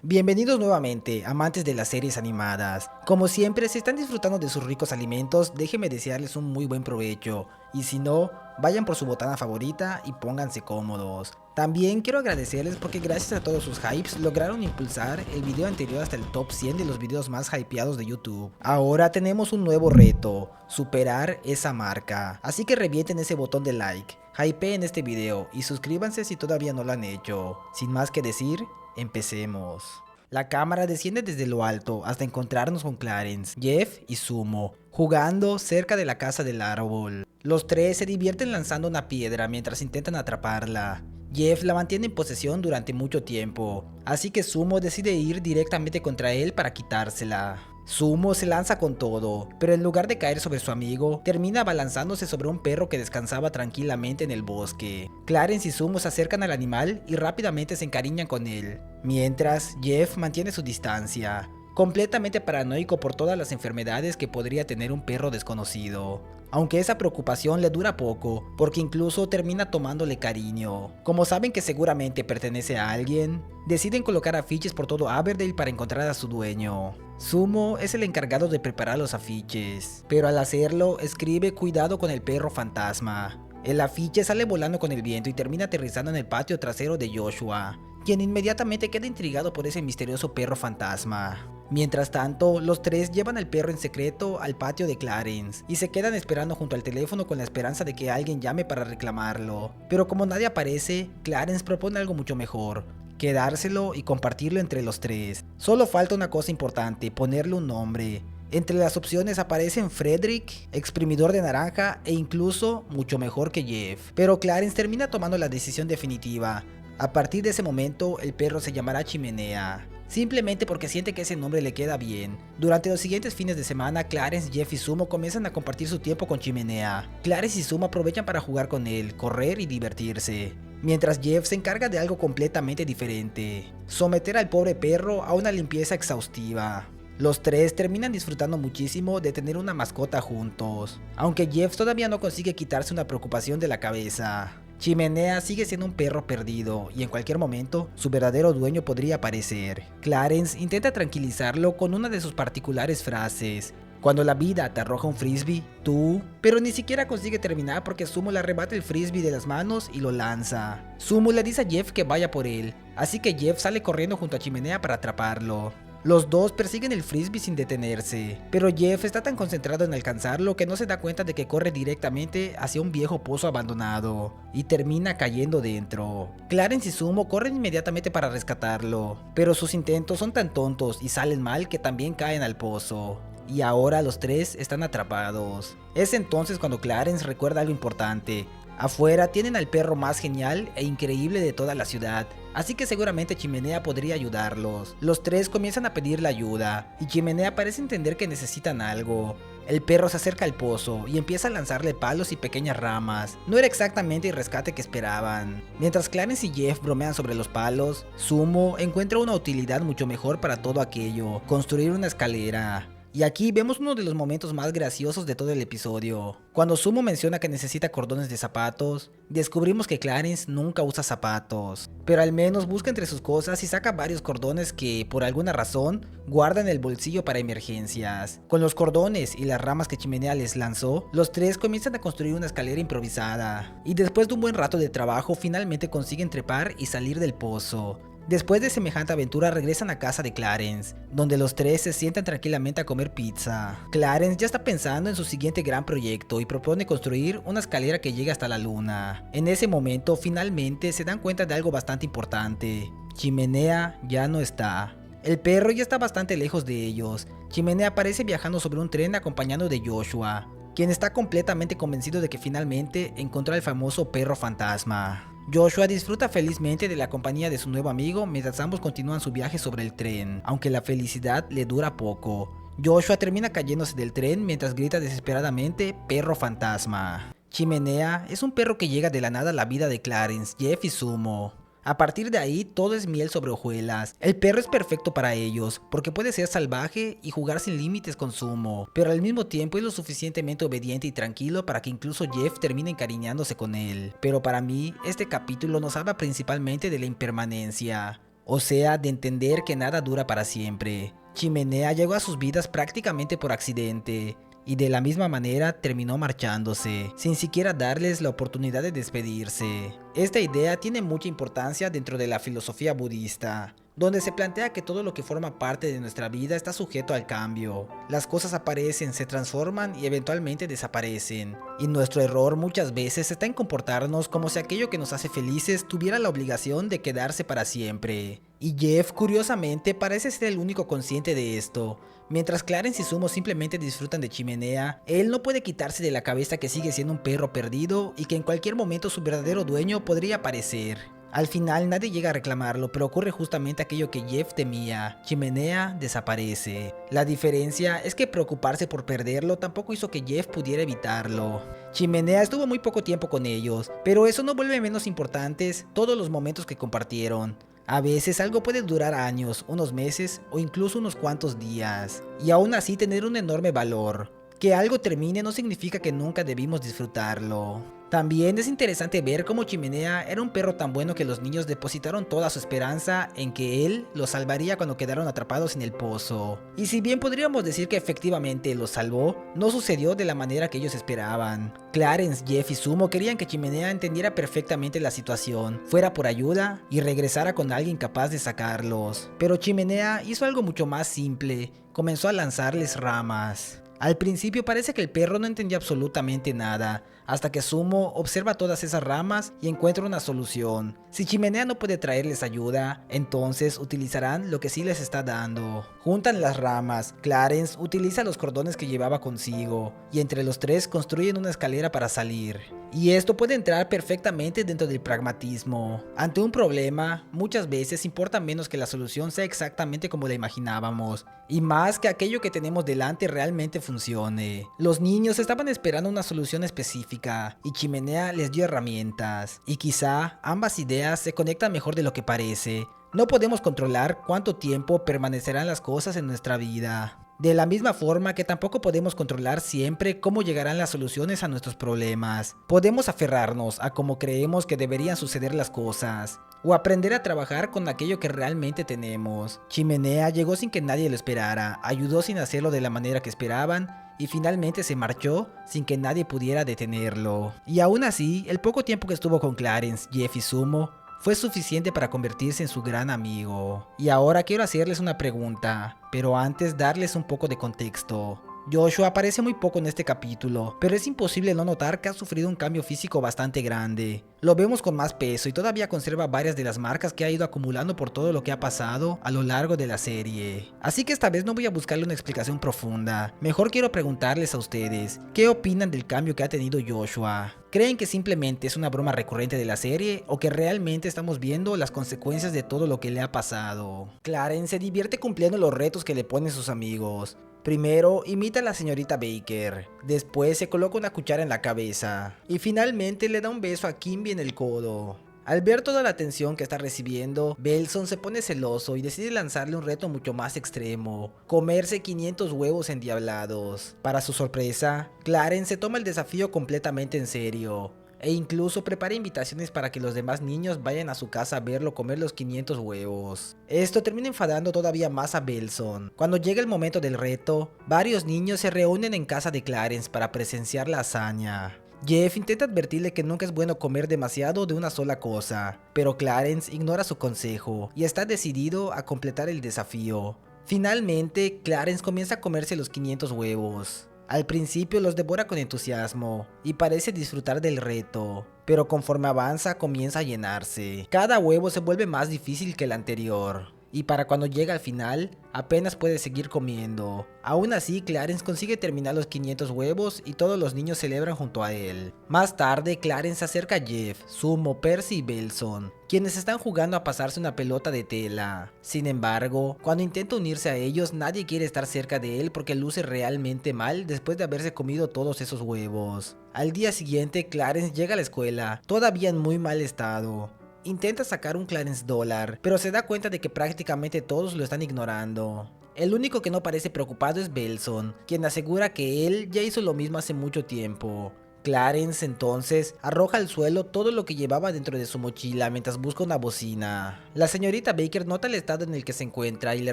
Bienvenidos nuevamente, amantes de las series animadas. Como siempre, si están disfrutando de sus ricos alimentos, déjenme desearles un muy buen provecho. Y si no, vayan por su botana favorita y pónganse cómodos. También quiero agradecerles porque gracias a todos sus hypes lograron impulsar el video anterior hasta el top 100 de los videos más hypeados de YouTube. Ahora tenemos un nuevo reto, superar esa marca. Así que revienten ese botón de like, hypeen este video y suscríbanse si todavía no lo han hecho. Sin más que decir, empecemos. La cámara desciende desde lo alto hasta encontrarnos con Clarence, Jeff y Sumo, jugando cerca de la casa del árbol. Los tres se divierten lanzando una piedra mientras intentan atraparla. Jeff la mantiene en posesión durante mucho tiempo, así que Sumo decide ir directamente contra él para quitársela. Sumo se lanza con todo, pero en lugar de caer sobre su amigo, termina abalanzándose sobre un perro que descansaba tranquilamente en el bosque. Clarence y Sumo se acercan al animal y rápidamente se encariñan con él, mientras Jeff mantiene su distancia, completamente paranoico por todas las enfermedades que podría tener un perro desconocido. Aunque esa preocupación le dura poco, porque incluso termina tomándole cariño. Como saben que seguramente pertenece a alguien, deciden colocar afiches por todo Averdale para encontrar a su dueño. Sumo es el encargado de preparar los afiches, pero al hacerlo escribe "cuidado con el perro fantasma". El afiche sale volando con el viento y termina aterrizando en el patio trasero de Joshua, quien inmediatamente queda intrigado por ese misterioso perro fantasma. Mientras tanto, los tres llevan al perro en secreto al patio de Clarence y se quedan esperando junto al teléfono con la esperanza de que alguien llame para reclamarlo. Pero como nadie aparece, Clarence propone algo mucho mejor: quedárselo y compartirlo entre los tres. Solo falta una cosa importante: ponerle un nombre. Entre las opciones aparecen Frederick, exprimidor de naranja e incluso mucho mejor que Jeff. Pero Clarence termina tomando la decisión definitiva. A partir de ese momento, el perro se llamará Chimenea, simplemente porque siente que ese nombre le queda bien. Durante los siguientes fines de semana, Clarence, Jeff y Sumo comienzan a compartir su tiempo con Chimenea. Clarence y Sumo aprovechan para jugar con él, correr y divertirse, mientras Jeff se encarga de algo completamente diferente: someter al pobre perro a una limpieza exhaustiva. Los tres terminan disfrutando muchísimo de tener una mascota juntos, aunque Jeff todavía no consigue quitarse una preocupación de la cabeza. Chimenea sigue siendo un perro perdido y en cualquier momento su verdadero dueño podría aparecer. Clarence intenta tranquilizarlo con una de sus particulares frases: "Cuando la vida te arroja un frisbee, tú..." Pero ni siquiera consigue terminar porque Sumo le arrebata el frisbee de las manos y lo lanza. Sumo le dice a Jeff que vaya por él, así que Jeff sale corriendo junto a Chimenea para atraparlo. Los dos persiguen el frisbee sin detenerse, pero Jeff está tan concentrado en alcanzarlo que no se da cuenta de que corre directamente hacia un viejo pozo abandonado y termina cayendo dentro. Clarence y Sumo corren inmediatamente para rescatarlo, pero sus intentos son tan tontos y salen mal que también caen al pozo. Y ahora los tres están atrapados. Es entonces cuando Clarence recuerda algo importante: afuera tienen al perro más genial e increíble de toda la ciudad, así que seguramente Chimenea podría ayudarlos. Los tres comienzan a pedirle ayuda, y Chimenea parece entender que necesitan algo. El perro se acerca al pozo y empieza a lanzarle palos y pequeñas ramas. No era exactamente el rescate que esperaban. Mientras Clarence y Jeff bromean sobre los palos, Sumo encuentra una utilidad mucho mejor para todo aquello: construir una escalera. Y aquí vemos uno de los momentos más graciosos de todo el episodio. Cuando Sumo menciona que necesita cordones de zapatos, descubrimos que Clarence nunca usa zapatos, pero al menos busca entre sus cosas y saca varios cordones que, por alguna razón, guarda en el bolsillo para emergencias. Con los cordones y las ramas que Chimenea les lanzó, los tres comienzan a construir una escalera improvisada, y después de un buen rato de trabajo finalmente consiguen trepar y salir del pozo. Después de semejante aventura regresan a casa de Clarence, donde los tres se sientan tranquilamente a comer pizza. Clarence ya está pensando en su siguiente gran proyecto y propone construir una escalera que llegue hasta la luna. En ese momento finalmente se dan cuenta de algo bastante importante: Chimenea ya no está. El perro ya está bastante lejos de ellos. Chimenea parece viajando sobre un tren acompañado de Joshua, quien está completamente convencido de que finalmente encontró al famoso perro fantasma. Joshua disfruta felizmente de la compañía de su nuevo amigo mientras ambos continúan su viaje sobre el tren, aunque la felicidad le dura poco. Joshua termina cayéndose del tren mientras grita desesperadamente "perro fantasma". Chimenea es un perro que llega de la nada a la vida de Clarence, Jeff y Sumo. A partir de ahí todo es miel sobre hojuelas. El perro es perfecto para ellos, porque puede ser salvaje y jugar sin límites con Sumo, pero al mismo tiempo es lo suficientemente obediente y tranquilo para que incluso Jeff termine encariñándose con él. Pero para mí, este capítulo nos habla principalmente de la impermanencia. o sea, de entender que nada dura para siempre. Chimenea llegó a sus vidas prácticamente por accidente, y de la misma manera terminó marchándose, sin siquiera darles la oportunidad de despedirse. Esta idea tiene mucha importancia dentro de la filosofía budista, donde se plantea que todo lo que forma parte de nuestra vida está sujeto al cambio. Las cosas aparecen, se transforman y eventualmente desaparecen. Y nuestro error muchas veces está en comportarnos como si aquello que nos hace felices tuviera la obligación de quedarse para siempre. Y Jeff, curiosamente, parece ser el único consciente de esto. Mientras Clarence y Sumo simplemente disfrutan de Chimenea, él no puede quitarse de la cabeza que sigue siendo un perro perdido y que en cualquier momento su verdadero dueño podría aparecer. Al final nadie llega a reclamarlo, pero ocurre justamente aquello que Jeff temía: Chimenea desaparece. La diferencia es que preocuparse por perderlo tampoco hizo que Jeff pudiera evitarlo. Chimenea estuvo muy poco tiempo con ellos, pero eso no vuelve menos importantes todos los momentos que compartieron. A veces algo puede durar años, unos meses o incluso unos cuantos días, y aún así tener un enorme valor. Que algo termine no significa que nunca debimos disfrutarlo. También es interesante ver cómo Chimenea era un perro tan bueno que los niños depositaron toda su esperanza en que él los salvaría cuando quedaron atrapados en el pozo. Y si bien podríamos decir que efectivamente los salvó, no sucedió de la manera que ellos esperaban. Clarence, Jeff y Sumo querían que Chimenea entendiera perfectamente la situación, fuera por ayuda y regresara con alguien capaz de sacarlos. Pero Chimenea hizo algo mucho más simple: comenzó a lanzarles ramas. Al principio parece que el perro no entendía absolutamente nada, hasta que Sumo observa todas esas ramas y encuentra una solución. Si Chimenea no puede traerles ayuda, entonces utilizarán lo que sí les está dando. Juntan las ramas, Clarence utiliza los cordones que llevaba consigo, y entre los tres construyen una escalera para salir. Y esto puede entrar perfectamente dentro del pragmatismo. Ante un problema, muchas veces importa menos que la solución sea exactamente como la imaginábamos, y más que aquello que tenemos delante realmente funcione. Los niños estaban esperando una solución específica, y Chimenea les dio herramientas, y quizá ambas ideas se conectan mejor de lo que parece. No podemos controlar cuánto tiempo permanecerán las cosas en nuestra vida. De la misma forma que tampoco podemos controlar siempre cómo llegarán las soluciones a nuestros problemas. Podemos aferrarnos a cómo creemos que deberían suceder las cosas, o aprender a trabajar con aquello que realmente tenemos. Chimenea llegó sin que nadie lo esperara, ayudó sin hacerlo de la manera que esperaban, y finalmente se marchó sin que nadie pudiera detenerlo. Y aún así, el poco tiempo que estuvo con Clarence, Jeff y Sumo fue suficiente para convertirse en su gran amigo. Y ahora quiero hacerles una pregunta, pero antes darles un poco de contexto. Joshua aparece muy poco en este capítulo, pero es imposible no notar que ha sufrido un cambio físico bastante grande. Lo vemos con más peso y todavía conserva varias de las marcas que ha ido acumulando por todo lo que ha pasado a lo largo de la serie. Así que esta vez no voy a buscarle una explicación profunda, mejor quiero preguntarles a ustedes, ¿qué opinan del cambio que ha tenido Joshua? ¿Creen que simplemente es una broma recurrente de la serie o que realmente estamos viendo las consecuencias de todo lo que le ha pasado? Clarence se divierte cumpliendo los retos que le ponen sus amigos. Primero imita a la señorita Baker, después se coloca una cuchara en la cabeza y finalmente le da un beso a Kimby en el codo. Al ver toda la atención que está recibiendo, Belson se pone celoso y decide lanzarle un reto mucho más extremo: comerse 500 huevos endiablados. Para su sorpresa, Clarence se toma el desafío completamente en serio, e incluso prepara invitaciones para que los demás niños vayan a su casa a verlo comer los 500 huevos. Esto termina enfadando todavía más a Belson. Cuando llega el momento del reto, varios niños se reúnen en casa de Clarence para presenciar la hazaña. Jeff intenta advertirle que nunca es bueno comer demasiado de una sola cosa, pero Clarence ignora su consejo y está decidido a completar el desafío. Finalmente, Clarence comienza a comerse los 500 huevos. Al principio los devora con entusiasmo y parece disfrutar del reto, pero conforme avanza comienza a llenarse. Cada huevo se vuelve más difícil que el anterior, y para cuando llega al final, apenas puede seguir comiendo. Aún así, Clarence consigue terminar los 500 huevos y todos los niños celebran junto a él. Más tarde, Clarence se acerca a Jeff, Sumo, Percy y Belson, quienes están jugando a pasarse una pelota de tela. Sin embargo, cuando intenta unirse a ellos, nadie quiere estar cerca de él porque luce realmente mal después de haberse comido todos esos huevos. Al día siguiente, Clarence llega a la escuela, todavía en muy mal estado. Intenta sacar un Clarence dólar, pero se da cuenta de que prácticamente todos lo están ignorando. El único que no parece preocupado es Belson, quien asegura que él ya hizo lo mismo hace mucho tiempo. Clarence entonces arroja al suelo todo lo que llevaba dentro de su mochila mientras busca una bocina. La señorita Baker nota el estado en el que se encuentra y le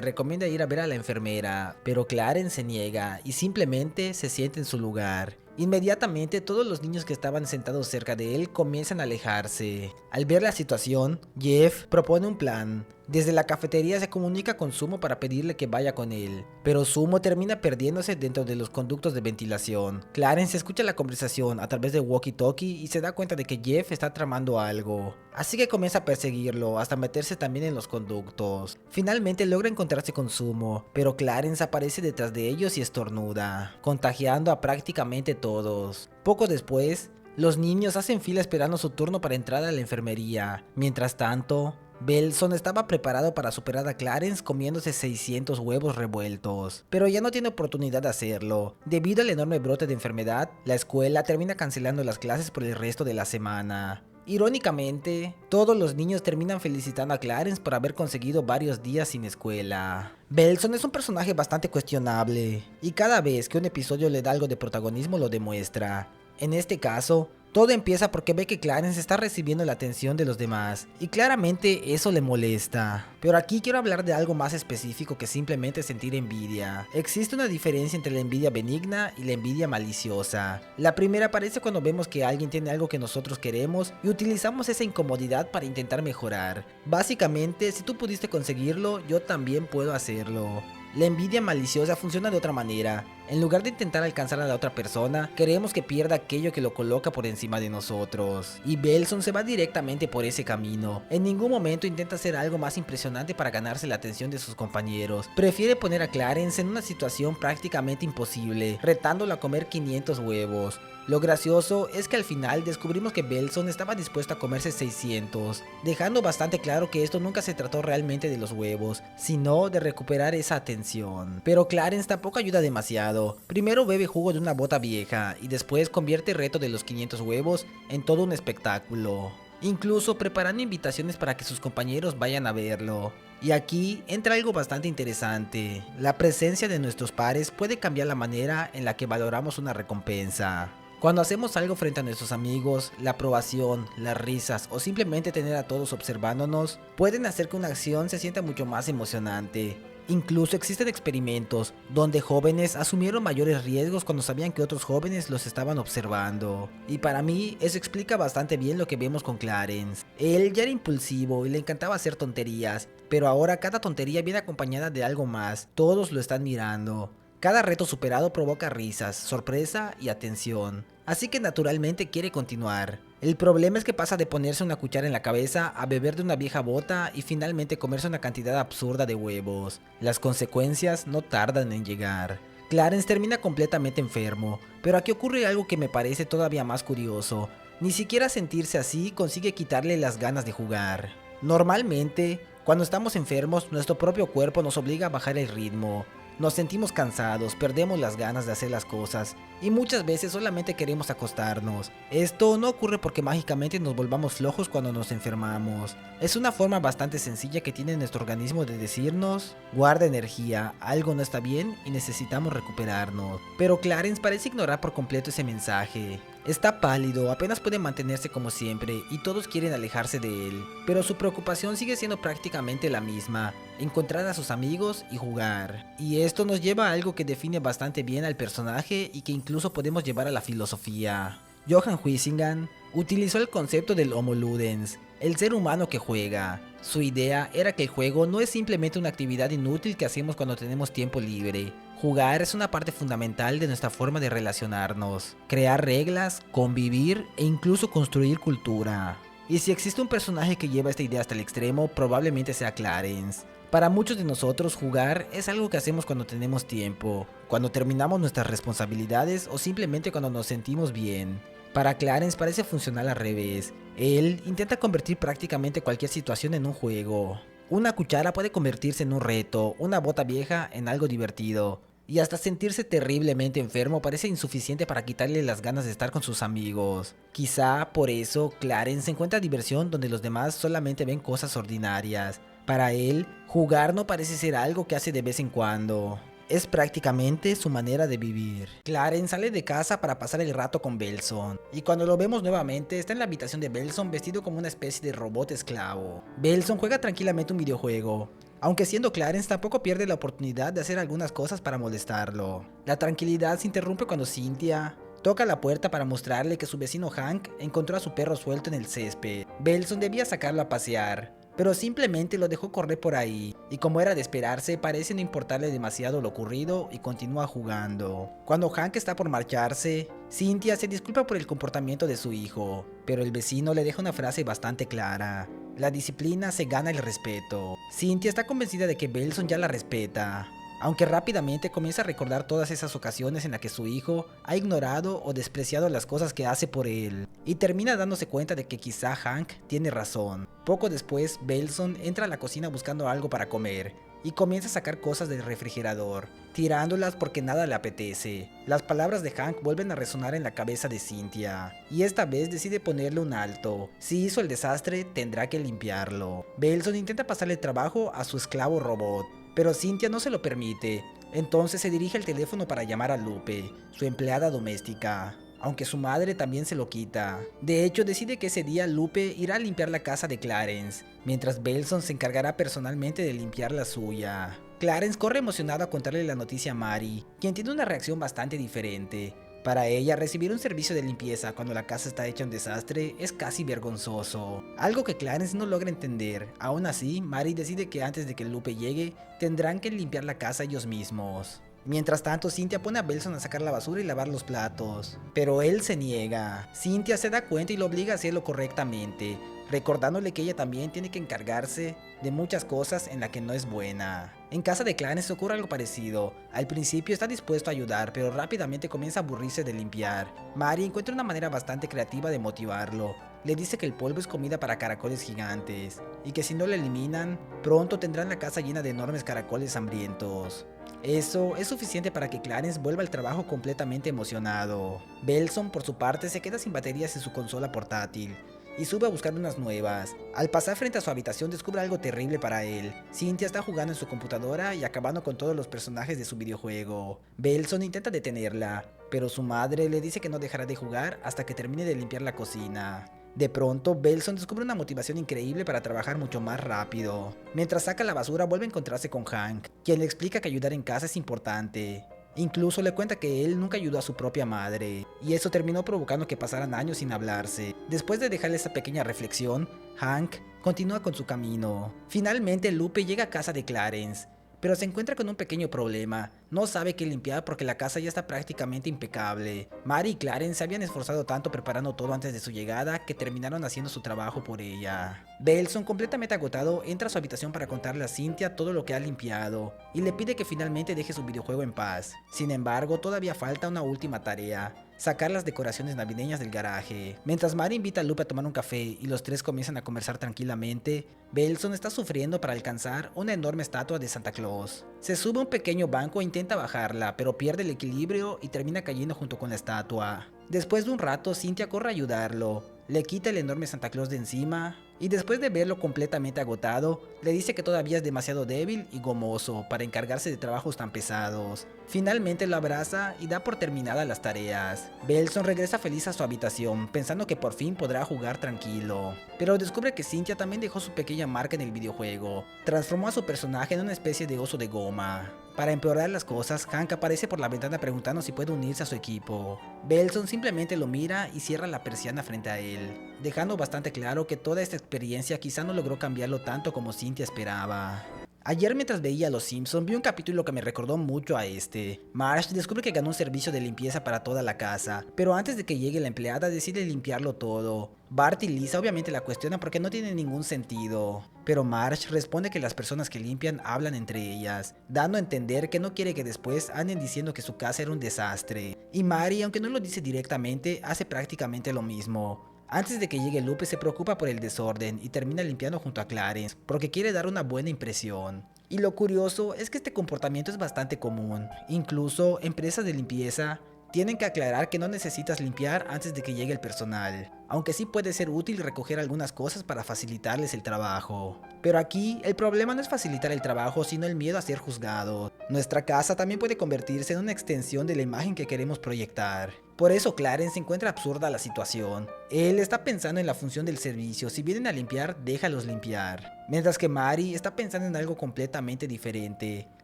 recomienda ir a ver a la enfermera, pero Clarence se niega y simplemente se sienta en su lugar. Inmediatamente todos los niños que estaban sentados cerca de él comienzan a alejarse. Al ver la situación, Jeff propone un plan. Desde la cafetería se comunica con Sumo para pedirle que vaya con él, pero Sumo termina perdiéndose dentro de los conductos de ventilación. Clarence escucha la conversación a través de walkie-talkie y se da cuenta de que Jeff está tramando algo, así que comienza a perseguirlo hasta meterse también en los conductos. Finalmente logra encontrarse con Sumo, pero Clarence aparece detrás de ellos y estornuda, contagiando a prácticamente todos. Poco después, los niños hacen fila esperando su turno para entrar a la enfermería. Mientras tanto, Belson estaba preparado para superar a Clarence comiéndose 600 huevos revueltos, pero ya no tiene oportunidad de hacerlo. Debido al enorme brote de enfermedad, la escuela termina cancelando las clases por el resto de la semana. Irónicamente, todos los niños terminan felicitando a Clarence por haber conseguido varios días sin escuela. Belson es un personaje bastante cuestionable, y cada vez que un episodio le da algo de protagonismo lo demuestra. En este caso, todo empieza porque ve que Clarence está recibiendo la atención de los demás, y claramente eso le molesta. Pero aquí quiero hablar de algo más específico que simplemente sentir envidia. Existe una diferencia entre la envidia benigna y la envidia maliciosa. La primera aparece cuando vemos que alguien tiene algo que nosotros queremos y utilizamos esa incomodidad para intentar mejorar. Básicamente, si tú pudiste conseguirlo, yo también puedo hacerlo. La envidia maliciosa funciona de otra manera. En lugar de intentar alcanzar a la otra persona, queremos que pierda aquello que lo coloca por encima de nosotros. Y Belson se va directamente por ese camino. En ningún momento intenta hacer algo más impresionante para ganarse la atención de sus compañeros. Prefiere poner a Clarence en una situación prácticamente imposible, retándolo a comer 500 huevos. Lo gracioso es que al final descubrimos que Belson estaba dispuesto a comerse 600, dejando bastante claro que esto nunca se trató realmente de los huevos, sino de recuperar esa atención. Pero Clarence tampoco ayuda demasiado. Primero bebe jugo de una bota vieja y después convierte el reto de los 500 huevos en todo un espectáculo, incluso preparando invitaciones para que sus compañeros vayan a verlo. Y aquí entra algo bastante interesante. La presencia de nuestros pares puede cambiar la manera en la que valoramos una recompensa. Cuando hacemos algo frente a nuestros amigos, la aprobación, las risas o simplemente tener a todos observándonos pueden hacer que una acción se sienta mucho más emocionante. Incluso existen experimentos donde jóvenes asumieron mayores riesgos cuando sabían que otros jóvenes los estaban observando. Y para mí eso explica bastante bien lo que vemos con Clarence. Él ya era impulsivo y le encantaba hacer tonterías, pero ahora cada tontería viene acompañada de algo más. Todos lo están mirando. Cada reto superado provoca risas, sorpresa y atención, así que naturalmente quiere continuar. El problema es que pasa de ponerse una cuchara en la cabeza a beber de una vieja bota y finalmente comerse una cantidad absurda de huevos. Las consecuencias no tardan en llegar. Clarence termina completamente enfermo, pero aquí ocurre algo que me parece todavía más curioso. Ni siquiera sentirse así consigue quitarle las ganas de jugar. Normalmente, cuando estamos enfermos, nuestro propio cuerpo nos obliga a bajar el ritmo. Nos sentimos cansados, perdemos las ganas de hacer las cosas y muchas veces solamente queremos acostarnos. Esto no ocurre porque mágicamente nos volvamos flojos cuando nos enfermamos. Es una forma bastante sencilla que tiene nuestro organismo de decirnos: guarda energía, algo no está bien y necesitamos recuperarnos. Pero Clarence parece ignorar por completo ese mensaje. Está pálido, apenas puede mantenerse como siempre y todos quieren alejarse de él, pero su preocupación sigue siendo prácticamente la misma: encontrar a sus amigos y jugar. Y esto nos lleva a algo que define bastante bien al personaje y que incluso podemos llevar a la filosofía. Johan Huizinga utilizó el concepto del Homo Ludens, el ser humano que juega. Su idea era que el juego no es simplemente una actividad inútil que hacemos cuando tenemos tiempo libre. Jugar es una parte fundamental de nuestra forma de relacionarnos, crear reglas, convivir e incluso construir cultura. Y si existe un personaje que lleva esta idea hasta el extremo, probablemente sea Clarence. Para muchos de nosotros, jugar es algo que hacemos cuando tenemos tiempo, cuando terminamos nuestras responsabilidades o simplemente cuando nos sentimos bien. Para Clarence parece funcionar al revés. Él intenta convertir prácticamente cualquier situación en un juego. Una cuchara puede convertirse en un reto, una bota vieja en algo divertido. Y hasta sentirse terriblemente enfermo parece insuficiente para quitarle las ganas de estar con sus amigos. Quizá por eso Clarence encuentra diversión donde los demás solamente ven cosas ordinarias. Para él, jugar no parece ser algo que hace de vez en cuando. Es prácticamente su manera de vivir. Clarence sale de casa para pasar el rato con Belson, y cuando lo vemos nuevamente está en la habitación de Belson vestido como una especie de robot esclavo. Belson juega tranquilamente un videojuego, aunque siendo Clarence tampoco pierde la oportunidad de hacer algunas cosas para molestarlo. La tranquilidad se interrumpe cuando Cynthia toca la puerta para mostrarle que su vecino Hank encontró a su perro suelto en el césped. Belson debía sacarlo a pasear, pero simplemente lo dejó correr por ahí, y como era de esperarse, parece no importarle demasiado lo ocurrido y continúa jugando. Cuando Hank está por marcharse, Cynthia se disculpa por el comportamiento de su hijo, pero el vecino le deja una frase bastante clara: la disciplina se gana el respeto. Cynthia está convencida de que Belson ya la respeta, aunque rápidamente comienza a recordar todas esas ocasiones en las que su hijo ha ignorado o despreciado las cosas que hace por él, y termina dándose cuenta de que quizá Hank tiene razón. Poco después, Belson entra a la cocina buscando algo para comer, y comienza a sacar cosas del refrigerador, tirándolas porque nada le apetece. Las palabras de Hank vuelven a resonar en la cabeza de Cynthia, y esta vez decide ponerle un alto. Si hizo el desastre, tendrá que limpiarlo. Belson intenta pasarle el trabajo a su esclavo robot, pero Cynthia no se lo permite. Entonces se dirige al teléfono para llamar a Lupe, su empleada doméstica, aunque su madre también se lo quita. De hecho, decide que ese día Lupe irá a limpiar la casa de Clarence, mientras Belson se encargará personalmente de limpiar la suya. Clarence corre emocionado a contarle la noticia a Mary, quien tiene una reacción bastante diferente. Para ella, recibir un servicio de limpieza cuando la casa está hecha un desastre es casi vergonzoso, algo que Clarence no logra entender. Aún así, Mary decide que antes de que Lupe llegue, tendrán que limpiar la casa ellos mismos. Mientras tanto, Cynthia pone a Belson a sacar la basura y lavar los platos, pero él se niega. Cynthia se da cuenta y lo obliga a hacerlo correctamente, recordándole que ella también tiene que encargarse de muchas cosas en las que no es buena. En casa de Clarence ocurre algo parecido. Al principio está dispuesto a ayudar, pero rápidamente comienza a aburrirse de limpiar. Mary encuentra una manera bastante creativa de motivarlo. Le dice que el polvo es comida para caracoles gigantes, y que si no lo eliminan, pronto tendrán la casa llena de enormes caracoles hambrientos. Eso es suficiente para que Clarence vuelva al trabajo completamente emocionado. Belson, por su parte, se queda sin baterías en su consola portátil y sube a buscar unas nuevas. Al pasar frente a su habitación descubre algo terrible para él. Cynthia está jugando en su computadora y acabando con todos los personajes de su videojuego. Belson intenta detenerla, pero su madre le dice que no dejará de jugar hasta que termine de limpiar la cocina. De pronto, Belson descubre una motivación increíble para trabajar mucho más rápido. Mientras saca la basura, vuelve a encontrarse con Hank, quien le explica que ayudar en casa es importante. Incluso le cuenta que él nunca ayudó a su propia madre, y eso terminó provocando que pasaran años sin hablarse. Después de dejarle esa pequeña reflexión, Hank continúa con su camino. Finalmente, Lupe llega a casa de Clarence, pero se encuentra con un pequeño problema. No sabe qué limpiar porque la casa ya está prácticamente impecable. Mary y Clarence se habían esforzado tanto preparando todo antes de su llegada que terminaron haciendo su trabajo por ella. Belson, completamente agotado, entra a su habitación para contarle a Cynthia todo lo que ha limpiado y le pide que finalmente deje su videojuego en paz. Sin embargo, todavía falta una última tarea: sacar las decoraciones navideñas del garaje. Mientras Mary invita a Lupe a tomar un café y los tres comienzan a conversar tranquilamente, Belson está sufriendo para alcanzar una enorme estatua de Santa Claus. Se sube a un pequeño banco e intenta bajarla, pero pierde el equilibrio y termina cayendo junto con la estatua. Después de un rato, Cynthia corre a ayudarlo, le quita el enorme Santa Claus de encima y después de verlo completamente agotado, le dice que todavía es demasiado débil y gomoso para encargarse de trabajos tan pesados. Finalmente lo abraza y da por terminadas las tareas. Belson regresa feliz a su habitación, pensando que por fin podrá jugar tranquilo. Pero descubre que Cynthia también dejó su pequeña marca en el videojuego. Transformó a su personaje en una especie de oso de goma. Para empeorar las cosas, Hank aparece por la ventana preguntando si puede unirse a su equipo. Belson simplemente lo mira y cierra la persiana frente a él, dejando bastante claro que toda esta experiencia quizá no logró cambiarlo tanto como Cynthia esperaba. Ayer mientras veía Los Simpson vi un capítulo que me recordó mucho a este. Marge descubre que ganó un servicio de limpieza para toda la casa, pero antes de que llegue la empleada decide limpiarlo todo. Bart y Lisa obviamente la cuestionan porque no tiene ningún sentido, pero Marge responde que las personas que limpian hablan entre ellas, dando a entender que no quiere que después anden diciendo que su casa era un desastre. Y Mary, aunque no lo dice directamente, hace prácticamente lo mismo. Antes de que llegue Lupe se preocupa por el desorden y termina limpiando junto a Clarence porque quiere dar una buena impresión. Y lo curioso es que este comportamiento es bastante común. Incluso empresas de limpieza Tienen que aclarar que no necesitas limpiar antes de que llegue el personal, aunque sí puede ser útil recoger algunas cosas para facilitarles el trabajo. Pero aquí, el problema no es facilitar el trabajo, sino el miedo a ser juzgados. Nuestra casa también puede convertirse en una extensión de la imagen que queremos proyectar. Por eso Clarence encuentra absurda la situación. Él está pensando en la función del servicio, si vienen a limpiar, déjalos limpiar. Mientras que Mary está pensando en algo completamente diferente,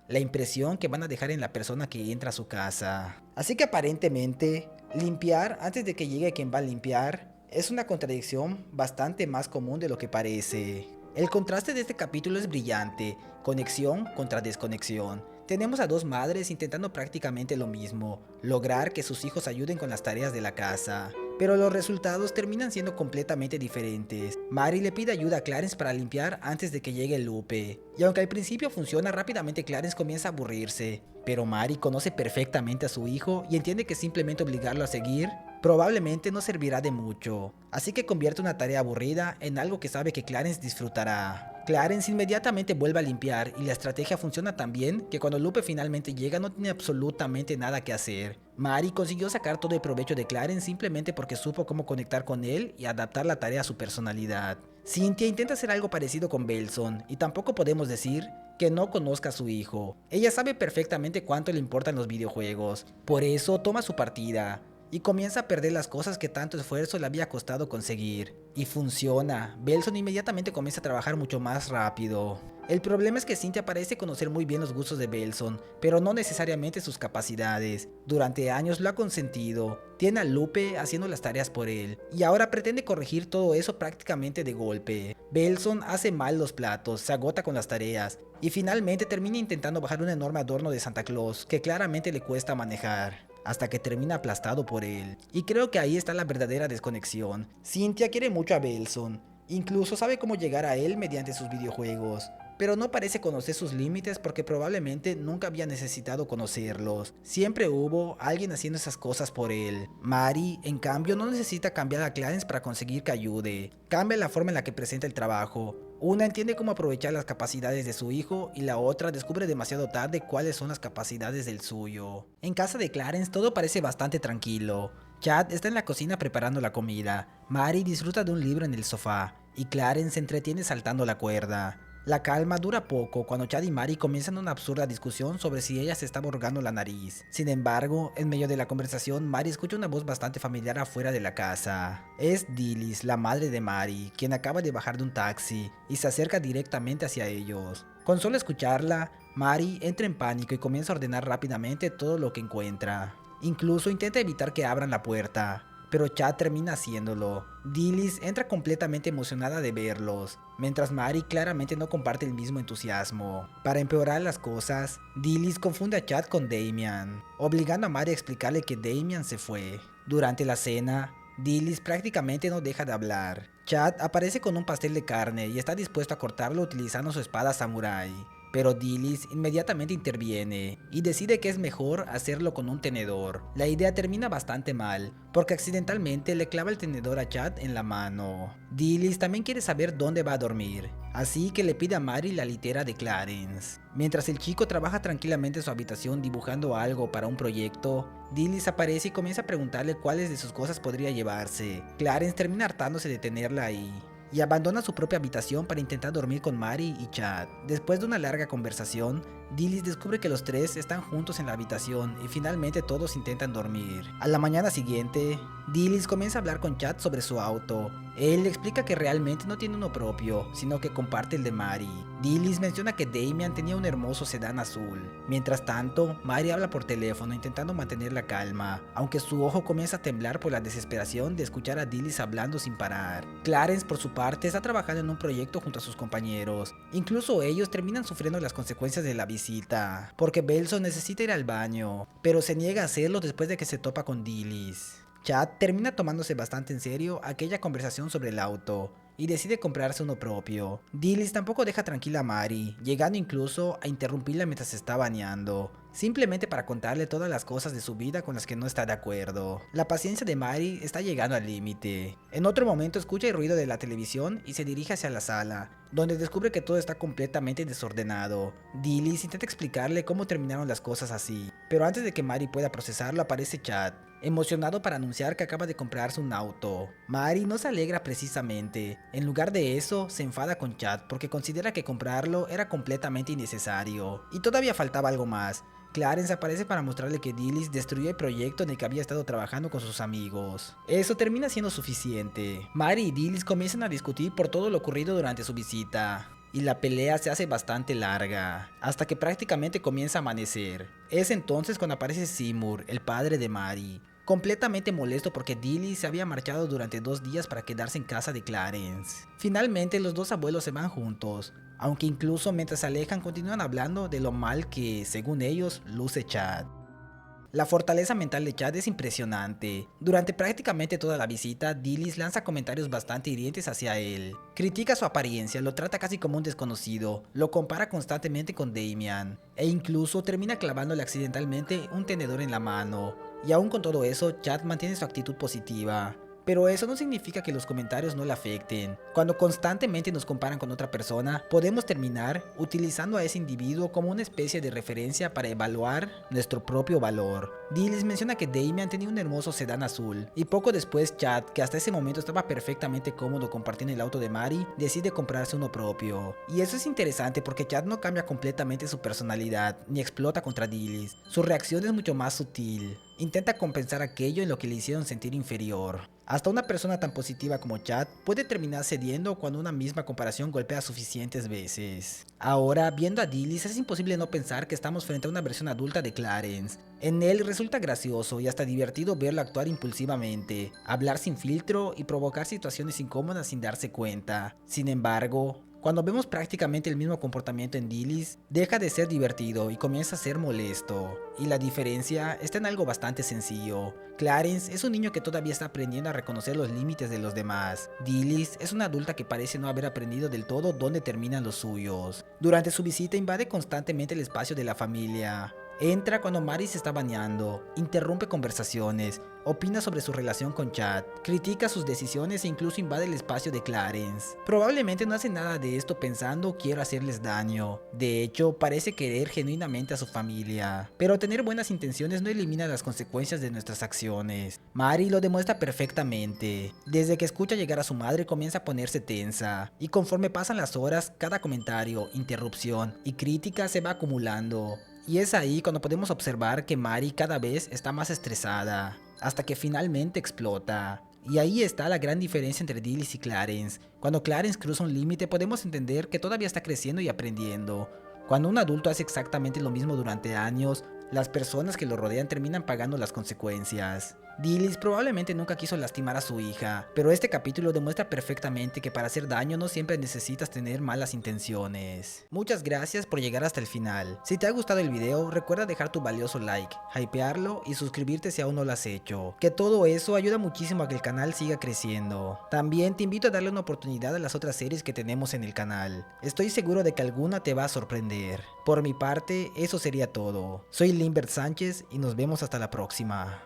la impresión que van a dejar en la persona que entra a su casa. Así que aparentemente, limpiar antes de que llegue quien va a limpiar es una contradicción bastante más común de lo que parece. El contraste de este capítulo es brillante, conexión contra desconexión. Tenemos a dos madres intentando prácticamente lo mismo, lograr que sus hijos ayuden con las tareas de la casa. Pero los resultados terminan siendo completamente diferentes. Mary le pide ayuda a Clarence para limpiar antes de que llegue Lupe. Y aunque al principio funciona, rápidamente Clarence comienza a aburrirse. Pero Mary conoce perfectamente a su hijo y entiende que simplemente obligarlo a seguir probablemente no servirá de mucho. Así que convierte una tarea aburrida en algo que sabe que Clarence disfrutará. Clarence inmediatamente vuelve a limpiar y la estrategia funciona tan bien que cuando Lupe finalmente llega no tiene absolutamente nada que hacer. Mary consiguió sacar todo el provecho de Clarence simplemente porque supo cómo conectar con él y adaptar la tarea a su personalidad. Cynthia intenta hacer algo parecido con Belson y tampoco podemos decir que no conozca a su hijo. Ella sabe perfectamente cuánto le importan los videojuegos, por eso toma su partida y comienza a perder las cosas que tanto esfuerzo le había costado conseguir. Y funciona, Belson inmediatamente comienza a trabajar mucho más rápido. El problema es que Cynthia parece conocer muy bien los gustos de Belson, pero no necesariamente sus capacidades. Durante años lo ha consentido, tiene a Lupe haciendo las tareas por él, y ahora pretende corregir todo eso prácticamente de golpe. Belson hace mal los platos, se agota con las tareas, y finalmente termina intentando bajar un enorme adorno de Santa Claus que claramente le cuesta manejar, hasta que termina aplastado por él. Y creo que ahí está la verdadera desconexión. Cynthia quiere mucho a Belson, incluso sabe cómo llegar a él mediante sus videojuegos, pero no parece conocer sus límites porque probablemente nunca había necesitado conocerlos. Siempre hubo alguien haciendo esas cosas por él. Mary, en cambio, no necesita cambiar a Clarence para conseguir que ayude. Cambia la forma en la que presenta el trabajo. Una entiende cómo aprovechar las capacidades de su hijo y la otra descubre demasiado tarde cuáles son las capacidades del suyo. En casa de Clarence todo parece bastante tranquilo. Chad está en la cocina preparando la comida. Mary disfruta de un libro en el sofá y Clarence se entretiene saltando la cuerda. La calma dura poco cuando Chad y Mary comienzan una absurda discusión sobre si ella se está borgando la nariz. Sin embargo, en medio de la conversación, Mary escucha una voz bastante familiar afuera de la casa. Es Dilys, la madre de Mary, quien acaba de bajar de un taxi y se acerca directamente hacia ellos. Con solo escucharla, Mary entra en pánico y comienza a ordenar rápidamente todo lo que encuentra. Incluso intenta evitar que abran la puerta, pero Chad termina haciéndolo. Dilys entra completamente emocionada de verlos, mientras Mary claramente no comparte el mismo entusiasmo. Para empeorar las cosas, Dilys confunde a Chad con Damian, obligando a Mary a explicarle que Damian se fue. Durante la cena, Dilys prácticamente no deja de hablar. Chad aparece con un pastel de carne y está dispuesto a cortarlo utilizando su espada samurái. Pero Dilys inmediatamente interviene y decide que es mejor hacerlo con un tenedor. La idea termina bastante mal, porque accidentalmente le clava el tenedor a Chad en la mano. Dilys también quiere saber dónde va a dormir, así que le pide a Mary la litera de Clarence. Mientras el chico trabaja tranquilamente en su habitación dibujando algo para un proyecto, Dilys aparece y comienza a preguntarle cuáles de sus cosas podría llevarse. Clarence termina hartándose de tenerla ahí y abandona su propia habitación para intentar dormir con Mary y Chad. Después de una larga conversación, Dilys descubre que los tres están juntos en la habitación y finalmente todos intentan dormir. A la mañana siguiente, Dilys comienza a hablar con Chad sobre su auto. Él le explica que realmente no tiene uno propio, sino que comparte el de Mary. Dilys menciona que Damian tenía un hermoso sedán azul. Mientras tanto, Mary habla por teléfono intentando mantener la calma, aunque su ojo comienza a temblar por la desesperación de escuchar a Dilys hablando sin parar. Clarence, por su parte, está trabajando en un proyecto junto a sus compañeros. Incluso ellos terminan sufriendo las consecuencias de la visita, porque Belson necesita ir al baño, pero se niega a hacerlo después de que se topa con Dilys. Chad termina tomándose bastante en serio aquella conversación sobre el auto y decide comprarse uno propio. Dilys tampoco deja tranquila a Mary, llegando incluso a interrumpirla mientras se está bañando, simplemente para contarle todas las cosas de su vida con las que no está de acuerdo. La paciencia de Mary está llegando al límite. En otro momento escucha el ruido de la televisión y se dirige hacia la sala. donde descubre que todo está completamente desordenado. Dilys intenta explicarle cómo terminaron las cosas así, pero antes de que Mary pueda procesarlo aparece Chad, emocionado para anunciar que acaba de comprarse un auto. Mary no se alegra precisamente, en lugar de eso se enfada con Chad porque considera que comprarlo era completamente innecesario. Y todavía faltaba algo más. Clarence aparece para mostrarle que Dilys destruyó el proyecto en el que había estado trabajando con sus amigos. Eso termina siendo suficiente. Mary y Dilys comienzan a discutir por todo lo ocurrido durante su visita, y la pelea se hace bastante larga, hasta que prácticamente comienza a amanecer. Es entonces cuando aparece Seymour, el padre de Mary, completamente molesto porque Dilys se había marchado durante 2 días para quedarse en casa de Clarence. Finalmente los dos abuelos se van juntos, aunque incluso mientras se alejan continúan hablando de lo mal que, según ellos, luce Chad. La fortaleza mental de Chad es impresionante. Durante prácticamente toda la visita, Dilys lanza comentarios bastante hirientes hacia él. Critica su apariencia, lo trata casi como un desconocido, lo compara constantemente con Damian, e incluso termina clavándole accidentalmente un tenedor en la mano. Y aún con todo eso, Chad mantiene su actitud positiva. Pero eso no significa que los comentarios no le afecten. Cuando constantemente nos comparan con otra persona, podemos terminar utilizando a ese individuo como una especie de referencia para evaluar nuestro propio valor. Dilys menciona que Damian tenía un hermoso sedán azul, y poco después Chad, que hasta ese momento estaba perfectamente cómodo compartiendo el auto de Mary, decide comprarse uno propio. Y eso es interesante porque Chad no cambia completamente su personalidad, ni explota contra Dilys. Su reacción es mucho más sutil. Intenta compensar aquello en lo que le hicieron sentir inferior. Hasta una persona tan positiva como Chad puede terminar cediendo cuando una misma comparación golpea suficientes veces. Ahora, viendo a Dilys, es imposible no pensar que estamos frente a una versión adulta de Clarence. En él resulta gracioso y hasta divertido verlo actuar impulsivamente, hablar sin filtro y provocar situaciones incómodas sin darse cuenta. Sin embargo, cuando vemos prácticamente el mismo comportamiento en Dilys, deja de ser divertido y comienza a ser molesto. Y la diferencia está en algo bastante sencillo. Clarence es un niño que todavía está aprendiendo a reconocer los límites de los demás. Dilys es una adulta que parece no haber aprendido del todo dónde terminan los suyos. Durante su visita invade constantemente el espacio de la familia. Entra cuando Mary se está bañando, interrumpe conversaciones, opina sobre su relación con Chad, critica sus decisiones e incluso invade el espacio de Clarence. Probablemente no hace nada de esto pensando quiero hacerles daño. De hecho, parece querer genuinamente a su familia. Pero tener buenas intenciones no elimina las consecuencias de nuestras acciones. Mary lo demuestra perfectamente. Desde que escucha llegar a su madre comienza a ponerse tensa, y conforme pasan las horas, cada comentario, interrupción y crítica se va acumulando. Y es ahí cuando podemos observar que Mary cada vez está más estresada, hasta que finalmente explota. Y ahí está la gran diferencia entre Dilys y Clarence. Cuando Clarence cruza un límite podemos entender que todavía está creciendo y aprendiendo. Cuando un adulto hace exactamente lo mismo durante años, las personas que lo rodean terminan pagando las consecuencias. Dilys probablemente nunca quiso lastimar a su hija, pero este capítulo demuestra perfectamente que para hacer daño no siempre necesitas tener malas intenciones. Muchas gracias por llegar hasta el final. Si te ha gustado el video, recuerda dejar tu valioso like, hypearlo y suscribirte si aún no lo has hecho, que todo eso ayuda muchísimo a que el canal siga creciendo. También te invito a darle una oportunidad a las otras series que tenemos en el canal. Estoy seguro de que alguna te va a sorprender. Por mi parte, eso sería todo. Soy Limbert Sánchez y nos vemos hasta la próxima.